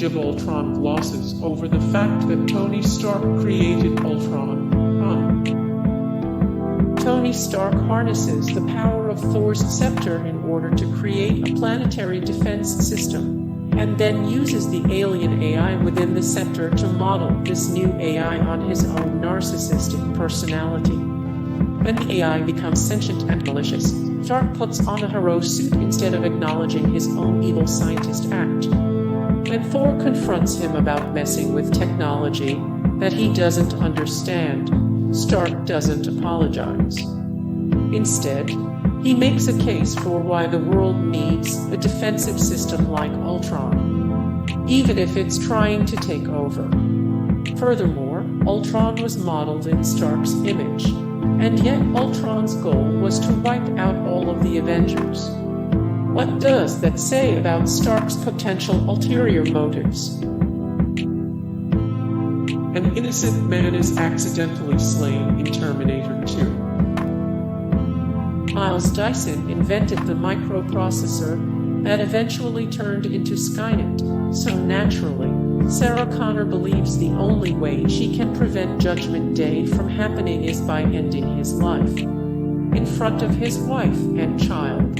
of Ultron glosses over the fact that Tony Stark created Ultron. Tony Stark harnesses the power of Thor's scepter in order to create a planetary defense system, and then uses the alien AI within the scepter to model this new AI on his own narcissistic personality. When the AI becomes sentient and malicious, Stark puts on a hero suit instead of acknowledging his own evil scientist act. When Thor confronts him about messing with technology that he doesn't understand, Stark doesn't apologize. Instead, he makes a case for why the world needs a defensive system like Ultron, even if it's trying to take over. Furthermore, Ultron was modeled in Stark's image, and yet Ultron's goal was to wipe out all of the Avengers. What does that say about Stark's potential ulterior motives? An innocent man is accidentally slain in Terminator 2. Miles Dyson invented the microprocessor that eventually turned into Skynet, so naturally, Sarah Connor believes the only way she can prevent Judgment Day from happening is by ending his life in front of his wife and child.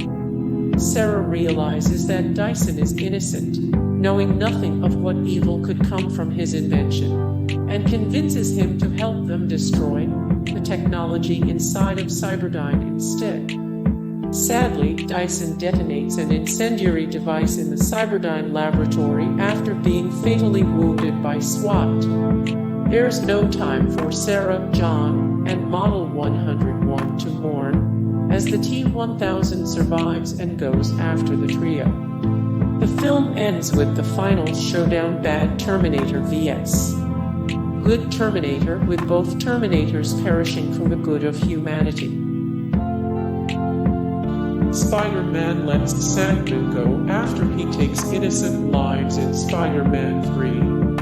Sarah realizes that Dyson is innocent, knowing nothing of what evil could come from his invention, and convinces him to help them destroy the technology inside of Cyberdyne instead. Sadly, Dyson detonates an incendiary device in the Cyberdyne laboratory after being fatally wounded by SWAT. There's no time for Sarah, John, and Model 101 to mourn, as the T-1000 survives and goes after the trio. The film ends with the final showdown: bad Terminator vs. good Terminator, with both Terminators perishing for the good of humanity. Spider-Man lets Sandman go after he takes innocent lives in Spider-Man 3.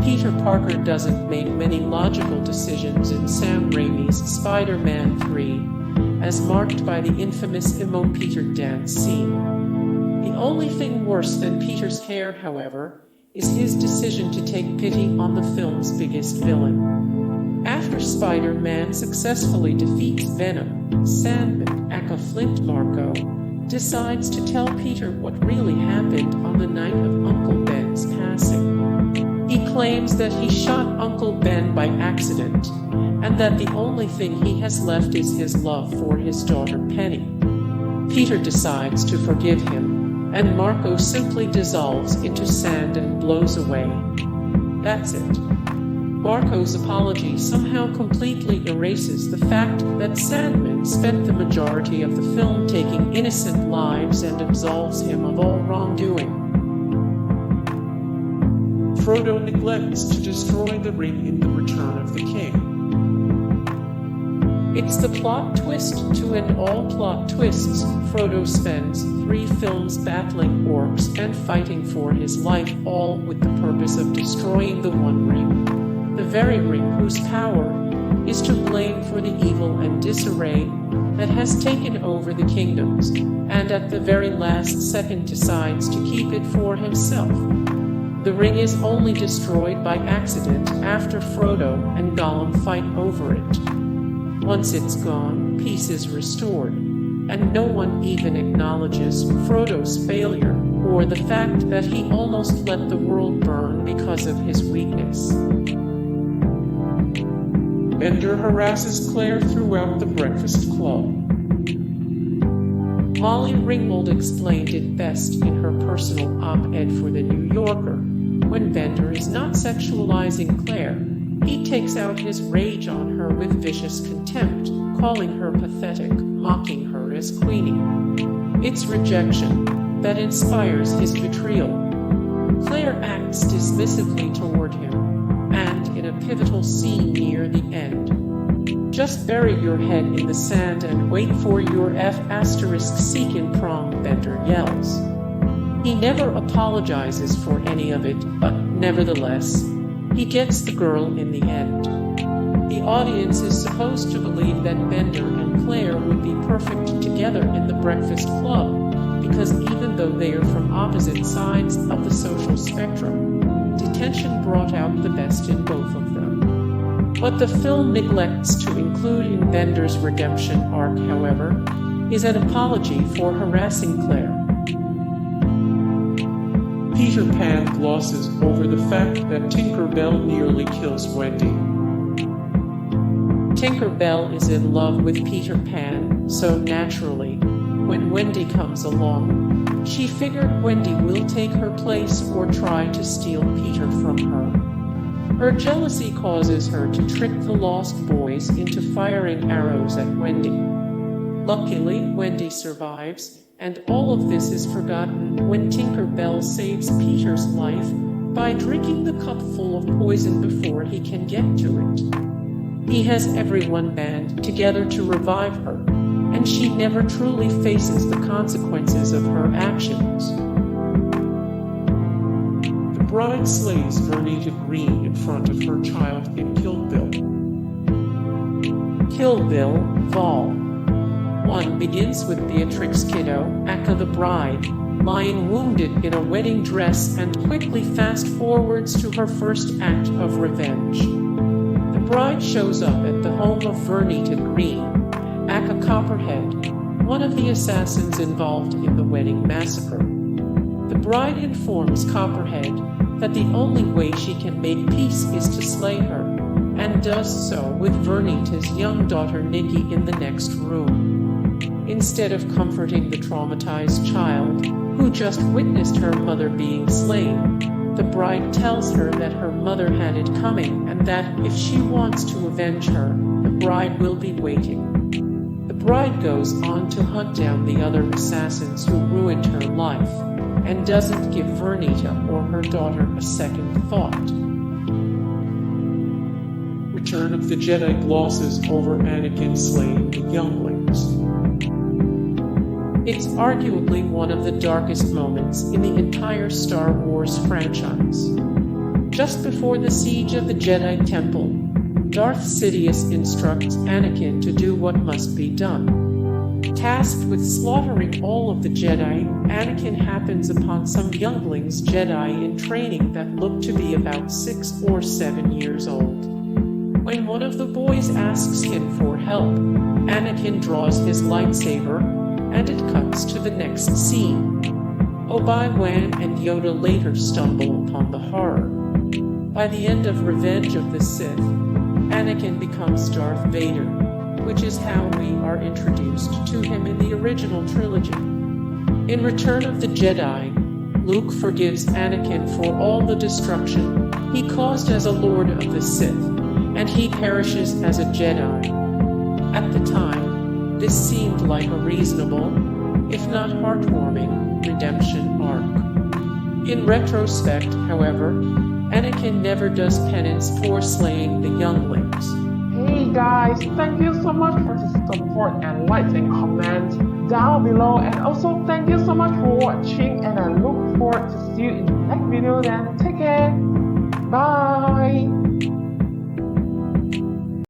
Peter Parker doesn't make many logical decisions in Sam Raimi's Spider-Man 3, as marked by the infamous Emo Peter dance scene. The only thing worse than Peter's hair, however, is his decision to take pity on the film's biggest villain. After Spider-Man successfully defeats Venom, Sandman, aka Flint Marko, decides to tell Peter what really happened on the night of Uncle Ben's passing. He claims that he shot Uncle Ben by accident, and that the only thing he has left is his love for his daughter Penny. Peter decides to forgive him, and Marko simply dissolves into sand and blows away. That's it. Marko's apology somehow completely erases the fact that Sandman spent the majority of the film taking innocent lives and absolves him of all wrongdoing. Frodo neglects to destroy the ring in The Return of the King. It's the plot twist to end all plot twists. Frodo spends 3 films battling orcs and fighting for his life, all with the purpose of destroying the One Ring. The very ring whose power is to blame for the evil and disarray that has taken over the kingdoms, and at the very last second decides to keep it for himself. The ring is only destroyed by accident after Frodo and Gollum fight over it. Once it's gone, peace is restored, and no one even acknowledges Frodo's failure or the fact that he almost let the world burn because of his weakness. Bender harasses Claire throughout the Breakfast Club. Molly Ringwald explained it best in her personal op-ed for The New Yorker. When Bender is not sexualizing Claire, he takes out his rage on her with vicious contempt, calling her pathetic, mocking her as Queenie. It's rejection that inspires his vitriol. Claire acts dismissively toward him, and in a pivotal scene near the end, "Just bury your head in the sand and wait for your F***seek in prom," Bender yells. He never apologizes for any of it, but nevertheless, he gets the girl in the end. The audience is supposed to believe that Bender and Claire would be perfect together in the Breakfast Club, because even though they are from opposite sides of the social spectrum, detention brought out the best in both of them. What the film neglects to include in Bender's redemption arc, however, is an apology for harassing Claire. Peter Pan glosses over the fact that Tinker Bell nearly kills Wendy. Tinker Bell is in love with Peter Pan, so naturally, when Wendy comes along, she figured Wendy will take her place or try to steal Peter from her. Her jealousy causes her to trick the Lost Boys into firing arrows at Wendy. Luckily, Wendy survives, and all of this is forgotten when Tinker Bell saves Peter's life by drinking the cup full of poison before he can get to it. He has everyone band together to revive her, and she never truly faces the consequences of her actions. The bride slays Vernita Green in front of her child in Kill Bill. Kill Bill, Vol. 1 begins with Beatrix Kiddo, aka the bride, lying wounded in a wedding dress and quickly fast-forwards to her first act of revenge. The bride shows up at the home of Vernita Green, aka Copperhead, one of the assassins involved in the wedding massacre. The bride informs Copperhead that the only way she can make peace is to slay her, and does so with Vernita's young daughter Nikki in the next room. Instead of comforting the traumatized child, who just witnessed her mother being slain, the bride tells her that her mother had it coming and that if she wants to avenge her, the bride will be waiting. The bride goes on to hunt down the other assassins who ruined her life, and doesn't give Vernita or her daughter a second thought. Return of the Jedi glosses over Anakin slaying the Younglings. It's arguably one of the darkest moments in the entire Star Wars franchise. Just before the siege of the Jedi Temple, Darth Sidious instructs Anakin to do what must be done. Tasked with slaughtering all of the Jedi, Anakin happens upon some Younglings Jedi in training that look to be about 6 or 7 years old. When one of the boys asks him for help, Anakin draws his lightsaber, and it cuts to the next scene. Obi-Wan and Yoda later stumble upon the horror. By the end of Revenge of the Sith, Anakin becomes Darth Vader, which is how we are introduced to him in the original trilogy. In Return of the Jedi, Luke forgives Anakin for all the destruction he caused as a Lord of the Sith, and he perishes as a Jedi. At the time, this seemed like a reasonable, if not heartwarming, redemption arc. In retrospect, however, Anakin never does penance for slaying the Younglings. Hey guys, thank you so much for the support and likes and comments down below, and also thank you so much for watching, and I look forward to see you in the next video then.